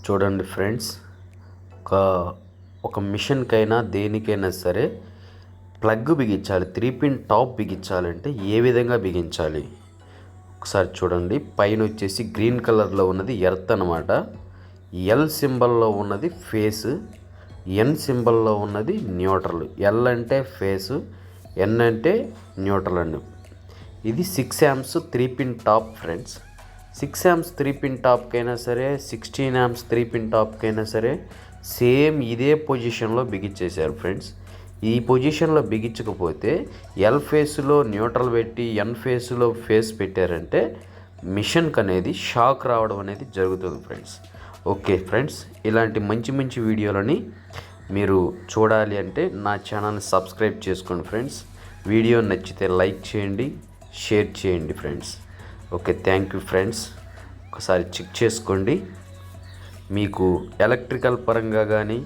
చూడండి ఫ్రెండ్స్, ఒక ఒక మిషన్కైనా దేనికైనా సరే ప్లగ్ బిగించాలి. 3 పిన్ టాప్ బిగించాలంటే ఏ విధంగా బిగించాలి ఒకసారి చూడండి. పైన వచ్చేసి గ్రీన్ కలర్లో ఉన్నది ఎర్త్ అనమాట. ఎల్ సింబల్లో ఉన్నది ఫేస్, ఎన్ సింబల్లో ఉన్నది న్యూట్రల్. ఎల్ అంటే ఫేసు, ఎన్ అంటే న్యూట్రల్ అండి. ఇది 6 amps 3 pin top friends. 6 amps 3 pin టాప్కైనా సరే, 16 amps 3 పిన్ టాప్కైనా సరే సేమ్ ఇదే పొజిషన్లో బిగించేశారు ఫ్రెండ్స్. ఈ పొజిషన్లో బిగించకపోతే ఎల్ ఫేస్లో న్యూట్రల్ పెట్టి ఎన్ ఫేస్లో ఫేస్ పెట్టారంటే మిషన్కి అనేది షాక్ రావడం అనేది జరుగుతుంది ఫ్రెండ్స్. ఓకే ఫ్రెండ్స్, ఇలాంటి మంచి మంచి వీడియోలని మీరు చూడాలి అంటే నా ఛానల్ని సబ్స్క్రైబ్ చేసుకోండి ఫ్రెండ్స్. వీడియో నచ్చితే లైక్ చేయండి, షేర్ చేయండి friends. Okay, thank you friends. ఒకసారి చెక్ చేసుకోండి. మీకు ఎలక్ట్రికల్ పరంగా కానీ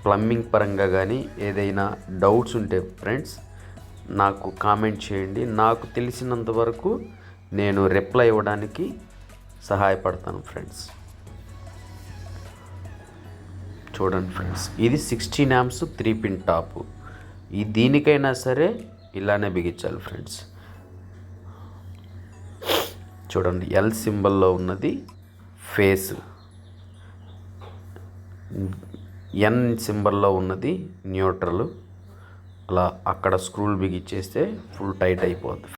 ప్లంబింగ్ పరంగా కానీ ఏదైనా డౌట్స్ ఉంటే ఫ్రెండ్స్ నాకు కామెంట్ చేయండి. నాకు తెలిసినంత వరకు నేను రిప్లై ఇవ్వడానికి సహాయపడతాను ఫ్రెండ్స్. చూడండి ఫ్రెండ్స్, ఇది 16 amps 3 పిన్ టాపు. దీనికైనా సరే ఇలానే బిగించాలి ఫ్రెండ్స్. చూడండి, ఎల్ సింబల్లో ఉన్నది ఫేస్, ఎన్ సింబల్లో ఉన్నది న్యూట్రల్. అలా అక్కడ స్క్రూలు బిగించేస్తే ఫుల్ టైట్ అయిపోద్ది.